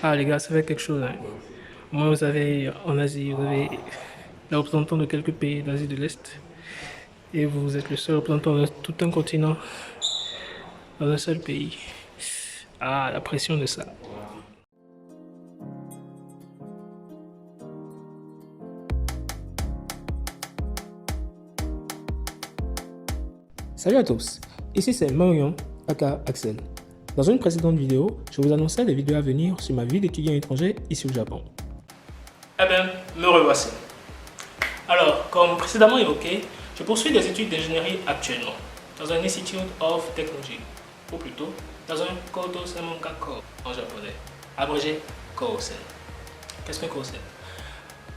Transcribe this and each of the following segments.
Ah les gars, ça fait quelque chose, hein. Moi, vous avez en Asie, vous avez les représentants de quelques pays d'Asie de l'Est et vous êtes le seul représentant de tout un continent dans un seul pays. Ah, la pression de ça. Salut à tous, ici c'est Marion, aka Axel. Dans une précédente vidéo, je vous annonçais des vidéos à venir sur ma vie d'étudiant étranger ici au Japon. Eh bien, me revoici. Alors, comme précédemment évoqué, je poursuis des études d'ingénierie actuellement dans un Institute of Technology, ou plutôt dans un Kodo Semonkako en japonais, abrégé Kosen. Qu'est-ce que Kosen?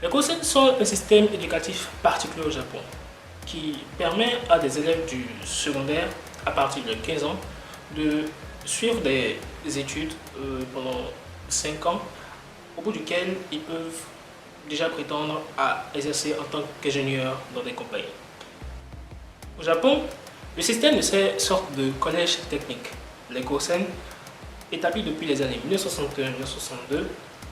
Les Kosen sont un système éducatif particulier au Japon qui permet à des élèves du secondaire à partir de 15 ans de suivre des études pendant 5 ans, au bout duquel ils peuvent déjà prétendre à exercer en tant qu'ingénieur dans des compagnies. Au Japon, le système de ces sortes de collèges techniques, les Kosen, établi depuis les années 1961-1962,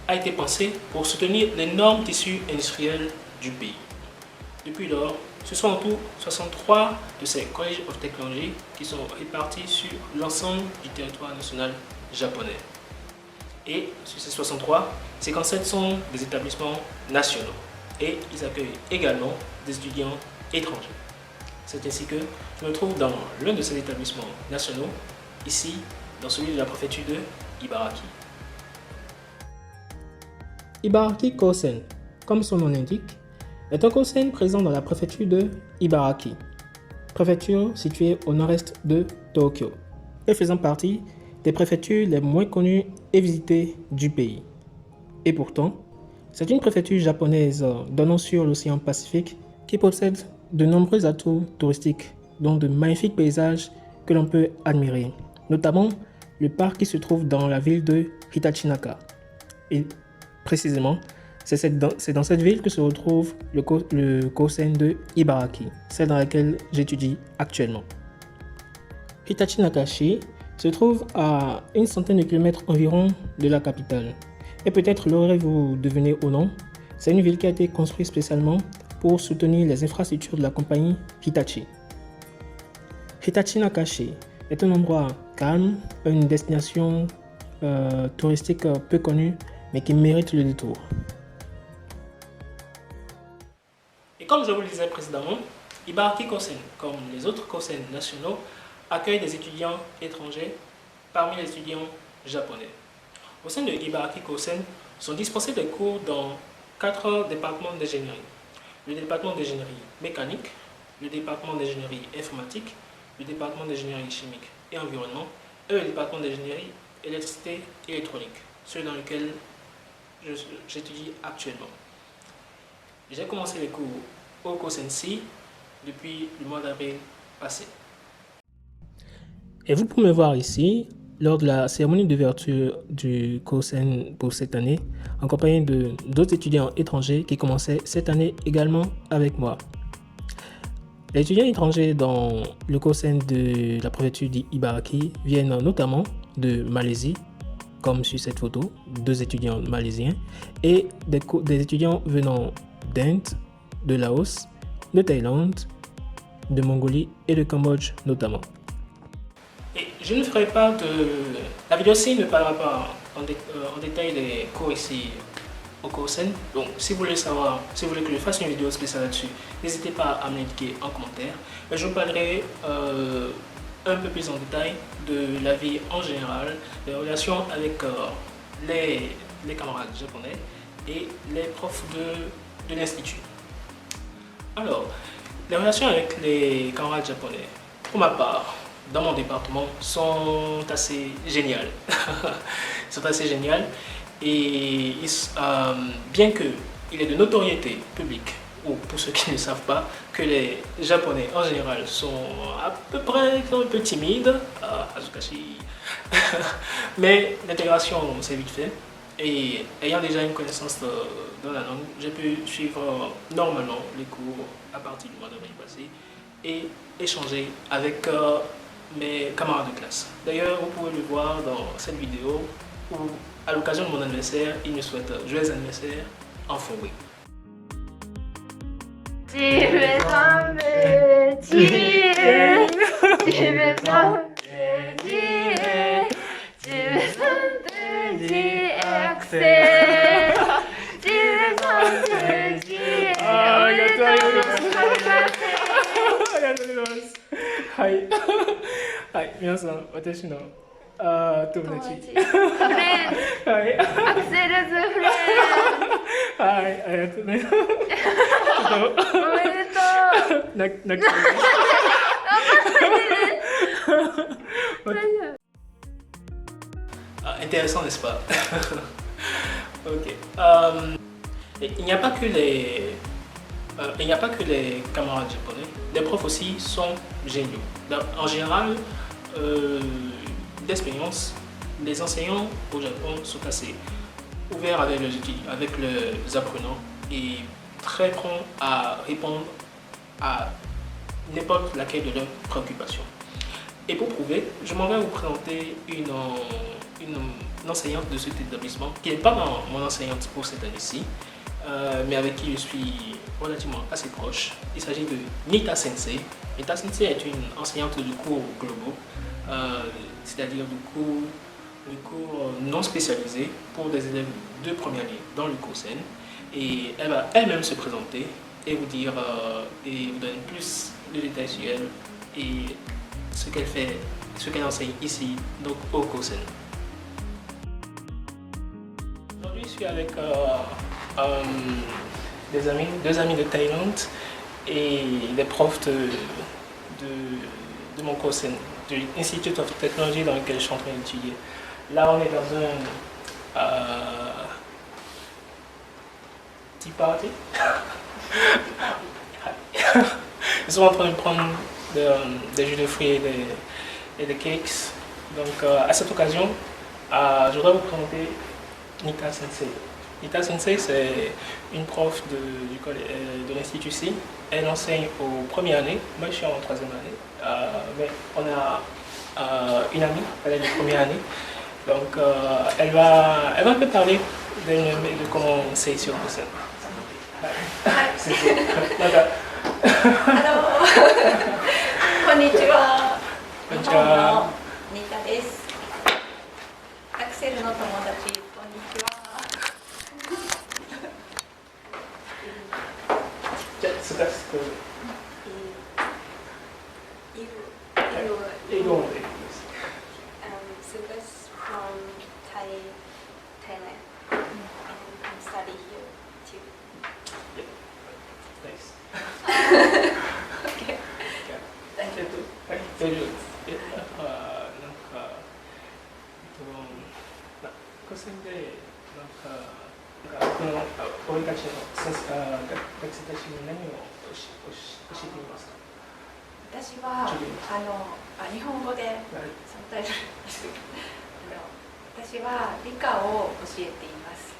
a été pensé pour soutenir l'énorme tissu industriel du pays. Depuis lors, ce sont en tout 63 de ces College of Technology qui sont répartis sur l'ensemble du territoire national japonais. Et sur ces 63, 57 sont des établissements nationaux et ils accueillent également des étudiants étrangers. C'est ainsi que je me trouve dans l'un de ces établissements nationaux, ici dans celui de la préfecture de Ibaraki. Ibaraki Kosen, comme son nom l'indique, est un kosen présent dans la préfecture de Ibaraki, préfecture située au nord-est de Tokyo, et faisant partie des préfectures les moins connues et visitées du pays. Et pourtant, c'est une préfecture japonaise donnant sur l'océan Pacifique qui possède de nombreux atouts touristiques, dont de magnifiques paysages que l'on peut admirer, notamment le parc qui se trouve dans la ville de Hitachinaka. Et précisément, c'est dans cette ville que se retrouve le Kosen de Ibaraki, celle dans laquelle j'étudie actuellement. Hitachi Nakashi se trouve à une centaine de kilomètres environ de la capitale. Et peut-être l'aurez-vous deviné ou non, c'est une ville qui a été construite spécialement pour soutenir les infrastructures de la compagnie Hitachi. Hitachi Nakashi est un endroit calme, une destination touristique peu connue, mais qui mérite le détour. Et comme je vous le disais précédemment, Ibaraki Kosen, comme les autres Kosen nationaux, accueille des étudiants étrangers parmi les étudiants japonais. Au sein de Ibaraki Kosen sont dispensés des cours dans 4 départements d'ingénierie. Le département d'ingénierie mécanique, le département d'ingénierie informatique, le département d'ingénierie chimique et environnement et le département d'ingénierie électricité et électronique, celui dans lequel j'étudie actuellement. J'ai commencé les cours au Kosensi depuis le mois d'avril passé. Et vous pouvez me voir ici, lors de la cérémonie d'ouverture du Kosen pour cette année, en compagnie d'autres étudiants étrangers qui commençaient cette année également avec moi. Les étudiants étrangers dans le Kosen de la préfecture d'Ibaraki viennent notamment de Malaisie, comme sur cette photo, 2 étudiants malaisiens, et des étudiants venant d'Inde, de Laos, de Thaïlande, de Mongolie et de Cambodge notamment. Et je ne ferai pas de... La vidéo-ci ne parlera pas en détail des cours ici au Kosen. Donc si vous voulez savoir, si vous voulez que je fasse une vidéo spéciale là-dessus, n'hésitez pas à me l'indiquer en commentaire. Mais je vous parlerai un peu plus en détail de la vie en général, des relations avec les camarades japonais et les profs de l'institut. Alors, les relations avec les camarades japonais, pour ma part, dans mon département, sont assez géniales. sont assez géniales. Et bien qu'il est de notoriété publique, ou pour ceux qui ne savent pas, que les Japonais en général sont à peu près un peu timides, Azukashi. Mais l'intégration c'est vite fait. Et ayant déjà une connaissance dans la langue, j'ai pu suivre normalement les cours à partir du mois d'avril passé et échanger avec mes camarades de classe. D'ailleurs, vous pouvez le voir dans cette vidéo, où, à l'occasion de mon anniversaire, il me souhaite joyeux anniversaire en forêt.はい、皆さん、私の友達。はい。アクセルズフレンド。はい、ありがとうございます。おめでとう。泣きIntéressant, n'est-ce pas? Ok. Il n'y a pas que les camarades japonais. Les profs aussi sont géniaux. En général, d'expérience, les enseignants au Japon sont assez ouverts avec les apprenants et très prompts à répondre à n'importe laquelle de leurs préoccupations. Et pour prouver, je m'en vais vous présenter une enseignante de cet établissement qui n'est pas mon enseignante pour cette année-ci, mais avec qui je suis relativement assez proche. Il s'agit de Nita Sensei. Nita Sensei est une enseignante de cours globaux, c'est-à-dire de cours non spécialisés pour des élèves de première année dans le Kosen. Et elle va elle-même se présenter et vous dire et vous donner plus de détails sur elle et ce qu'elle fait, ce qu'elle enseigne ici, donc au Kosen. Aujourd'hui, je suis avec deux amis de Thaïlande et des profs de mon Kosen, de l'Institute of Technology dans lequel je suis en train d'étudier. Là, on est dans un tea party. Ils sont en train de prendre des jus de fruits et des cakes. Donc, à cette occasion, je voudrais vous présenter Nita Sensei. Nita Sensei, c'est une prof de l'institut ici. Elle enseigne aux premières années. Moi, je suis en troisième année. Mais on a une amie, elle est de première année. Donc, elle va un peu parler d'elle-même et de comment c'est sur le scène. C'est tout. こんにちは。こんにちは。ニタです。アクセルの友達、こんにちは。じゃあ、すかしく。英語で。Sukas from Thailand. And study here too. Nice. Okay. Thank you. はい、大丈夫です。高専で、この俺たちの学生たちに何を教えていますか？私は日本語でサブタイトルですけど、私は理科を教えています。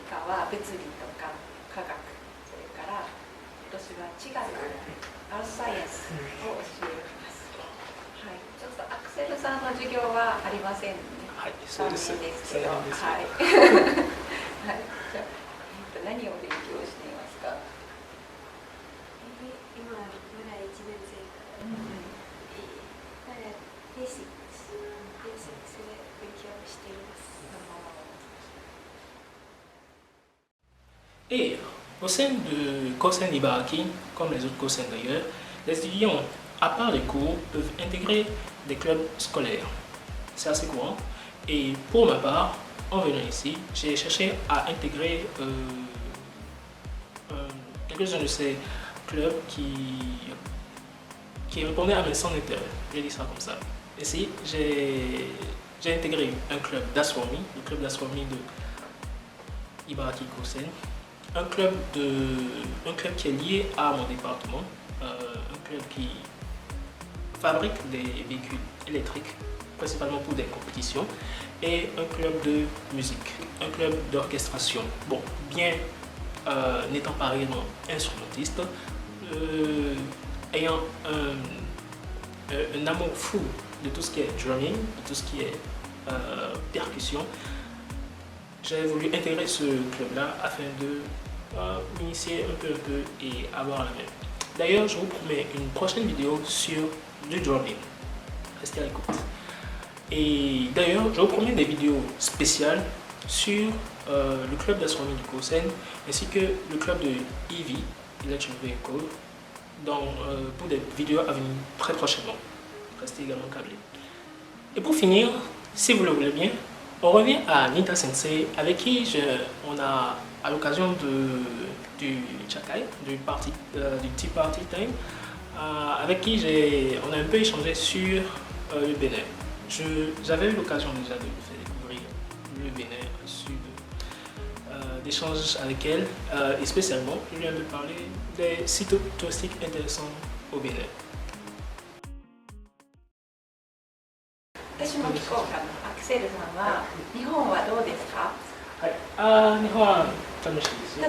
理科は物理とか科学、それから私は地学、アースサイエンスを教えます。はい、ちょっとアクセルさんの授業はありませんね。はい、そうです。残念ですけど、はい。はい、じゃあ、何を勉強していますか？今まだ1年生からベーシックスで勉強しています。Et au sein de Kosen Ibaraki, comme les autres Kosen d'ailleurs, les étudiants, à part les cours, peuvent intégrer des clubs scolaires. C'est assez courant. Et pour ma part, en venant ici, j'ai cherché à intégrer quelques-uns de ces clubs qui répondaient à mes centres d'intérêt. Je dis ça comme ça. Ici, j'ai intégré un club d'astronomie, le club d'astronomie de Ibaraki Kosen. Un club qui est lié à mon département, un club qui fabrique des véhicules électriques, principalement pour des compétitions, et un club de musique, un club d'orchestration. Bon, bien n'étant pas réellement instrumentiste, ayant un amour fou de tout ce qui est drumming, de tout ce qui est percussion, j'ai voulu intégrer ce club-là afin de m'initier un peu et avoir la main. D'ailleurs, je vous promets une prochaine vidéo sur du drumming. Restez à l'écoute. Et d'ailleurs, je vous promets des vidéos spéciales sur le club d'astronomie du Kosen ainsi que le club de EV, Electric Vehicle, pour des vidéos à venir très prochainement. Restez également câblés. Et pour finir, si vous le voulez bien, on revient à Nita Sensei avec qui on a, à l'occasion du Chakai, du Tea Party Time, avec qui on a un peu échangé sur le Bénin. J'avais eu l'occasion déjà de lui faire découvrir le Bénin à l'issue d'échanges avec elle, et spécialement, je lui ai un peu parlé des sites touristiques intéressants au Bénin. 私も聞こうかな。アクセルさんは日本はどうですか？はい、日本は楽しいですよ。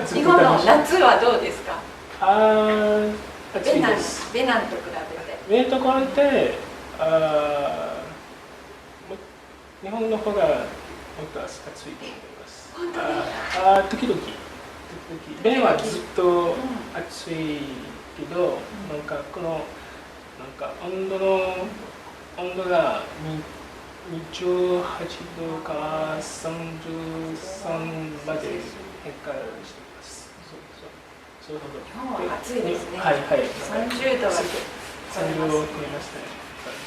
日本の夏はどうですか？暑いです。ベナンと比べて。ベナンと比べて、日本の方がもっと暑いと思います。本当に？時々。ベナンはずっと暑いけど、なんか温度が28度から33まで変化しています。そうほど。日本は暑いですね。はいはい。30度は30度を超えましたね。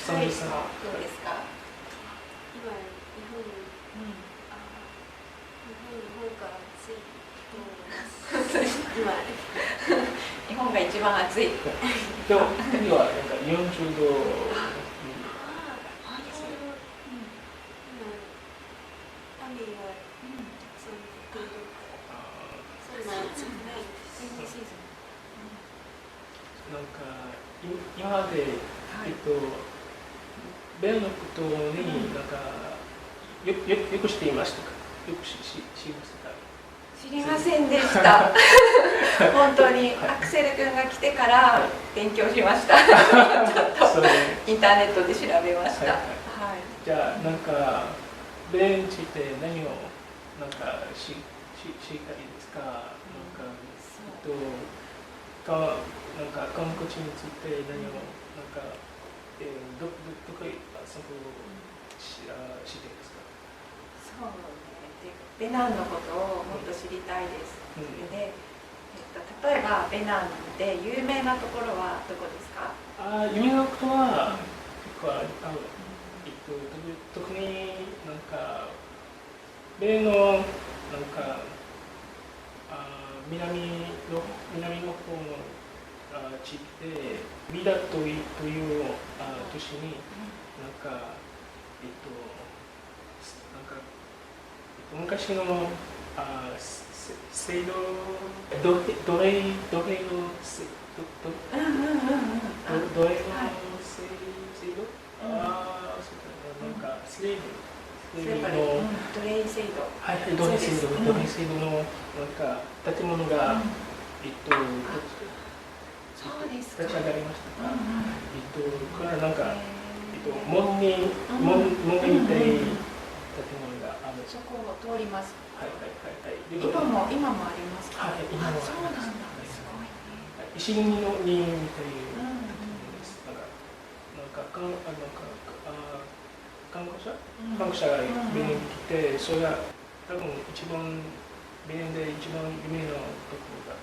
33どうですか？今日本から暑いと思います。日本が一番暑い。でも次はなんか40度。今まで、ベナンのことになんかよくしていましたか？よく知りましたか？知りませんでした。本当にアクセル君が来てから勉強しました。ちょっとインターネットで調べました。じゃあなんかベナンについて何をなんか知りたいですか？なんか観光地について何をなんかどこへそこ知っていますか？そうね。ベナンのことをもっと知りたいです。で、例えばベナンで有名なところはどこですか？有名なことは結構特になんかベナンのなんか南の方の地域でビダという都市になんか昔の制度奴隷の制度なんかスレイブの奴隷制度奴隷制度のなんか建物が立ち上がりましたが、これはなんか門に似た建物がある。そこを通ります。今もありますか？今もあります。そうなんだ。すごいね。石組みの似た建物です。なんか観光者がベネに来て、それが多分ベネで一番有名なところが、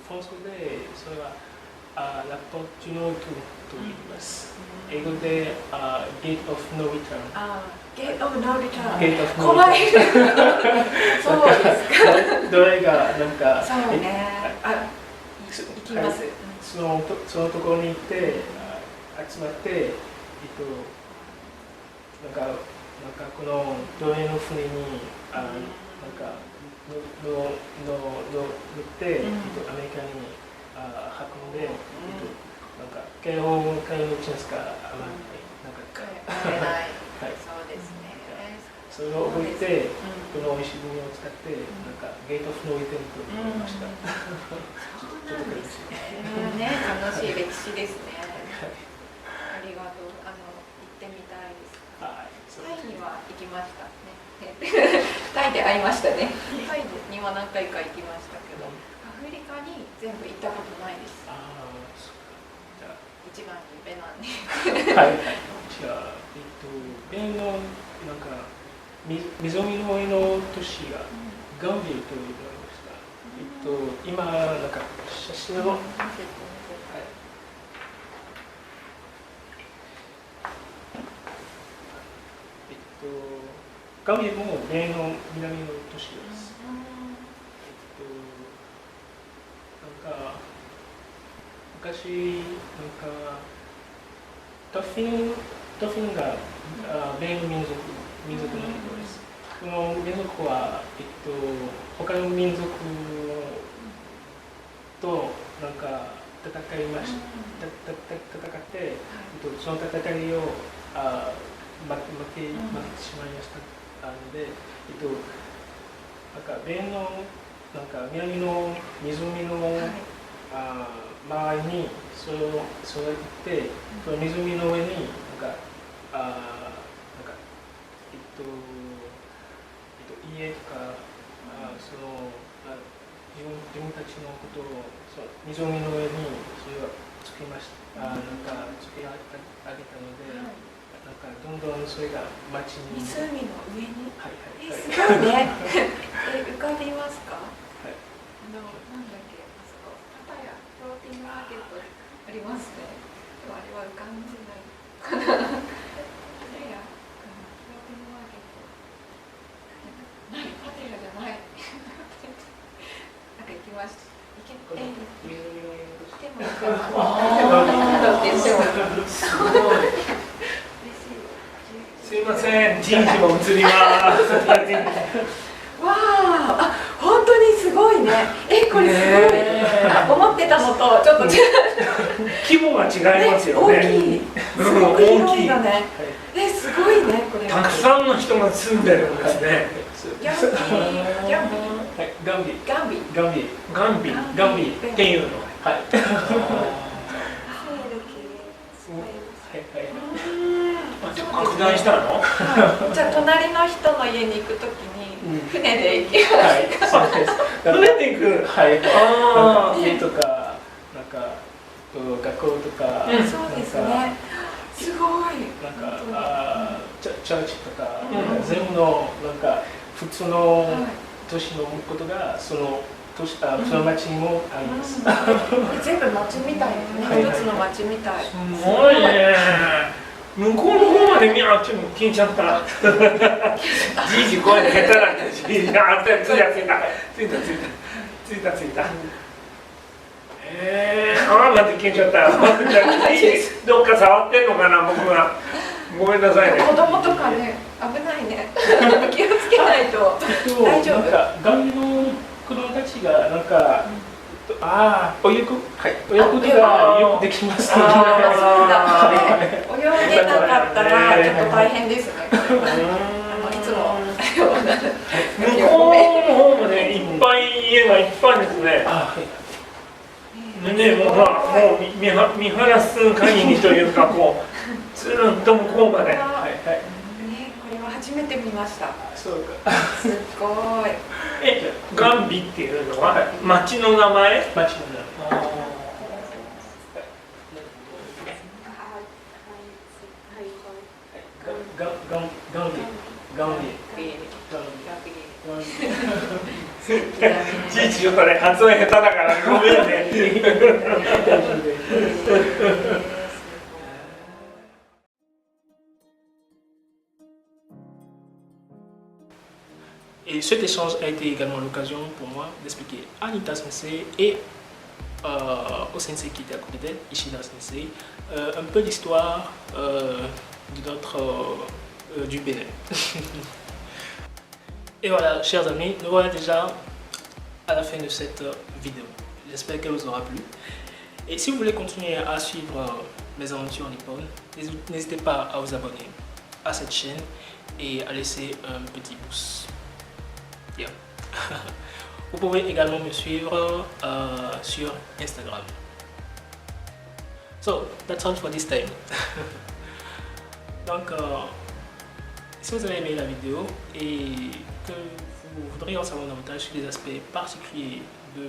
フランス語でそれはラポートゥノートと言います。英語でゲートオフノーリターン。ゲートオフノーリターン。ゲートオフノー怖い。リターン。そうですか。どれがなんかそうね。行きます。そのところに行って集まってなんかこの奴隷の船になんか乗ってアメリカに運んでなんか帰るチャンスがあまりなかった。そうですね。それを覚えてこの石組みを使ってなんかゲートオフノーリターンと言いました。そうなんですね。楽しい歴史ですね。ありがとう。行ってみたいです。タイには行きましたね。タイで会いましたね。タイには何回か行きましたけど、アフリカに全部行ったことないです。ああ、そっか。じゃあ一番にベナンに。はいはい。じゃあ、ベンのなんか湖の上の都市がガンビルと言われました。今なんか写真の、はい、ガンビルもベンの南の都市です。なんか昔なんかトフィンがベンの民族の人です。この民族は、他の民族となんか戦って、その戦いを負けてしまいましたので、なんかベンのなんか南の湖の周りにそうやってその湖の上になんか家とかその自分たちのことを湖の上にそれを作りましたなんか作り上げたので、なんかどんどんそれが町に湖の上に、はいはいはい、すごいね。浮かびますか？はい、なんだっけ、あそこパタヤフローティングマーケットありますね。でもあれは浮かんでないかな。パタヤフローティングマーケットない、パタヤじゃない。なんか行きました。でもすいません、人事も移ります。わあ、本当にすごいね。これすごい。思ってたのとちょっと違う。規模が違いますよね。大きい。すごく広いだね。すごいね、これ。たくさんの人が住んでるんですね。ガンビっていうの。はい。拡大したの？じゃあ隣の人の家に行くときに船で行きます。船で行く。はい。家とかなんか学校とか。そうですね。すごい。なんかチャーチとか全部のなんか普通の都市のことがその町にもあります。全部町みたいですね。一つの町みたい。すごいね。向こうの方までちょっと消えちゃった。じいこうやって下手なんだし、ついた。まで消えちゃったよ。どっか触ってんのかな、僕は。ごめんなさいね。子供とかね、危ないね。気をつけないと。大丈夫。ガンビの子供たちがなんか、泳ぐがよくできます。そうだ。泳げなかったらちょっと大変ですね。いつも。向こうの方もね、いっぱい家がいっぱいですね。ね、もう見晴らす限りというか、こうずっと向こうまで。これは初めて見ました。そうか。すごい。ガンビっていうのは町の名前？町の名前。じいちょっとね、発音下手だからごめんね。Et cet échange a été également l'occasion pour moi d'expliquer à Anita Sensei et au sensei qui était à côté d'elle, Ishida Sensei, un peu l'histoire du Bénin. Et voilà, chers amis, nous voilà déjà à la fin de cette vidéo. J'espère qu'elle vous aura plu. Et si vous voulez continuer à suivre mes aventures nippones, n'hésitez pas à vous abonner à cette chaîne et à laisser un petit pouce. Yeah. Vous pouvez également me suivre sur Instagram. So, that's all for this time. Donc, Si vous avez aimé la vidéo et que vous voudriez en savoir davantage sur les aspects particuliers de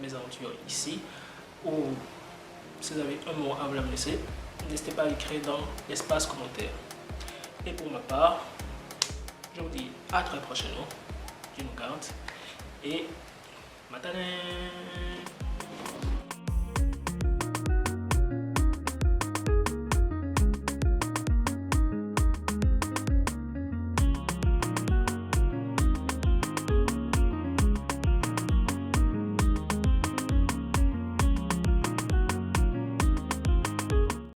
mes aventures ici, ou si vous avez un mot à me laisser, n'hésitez pas à l'écrire dans l'espace commentaire. Et pour ma part, je vous dis à très prochainement, Dieu nous garde, et matane.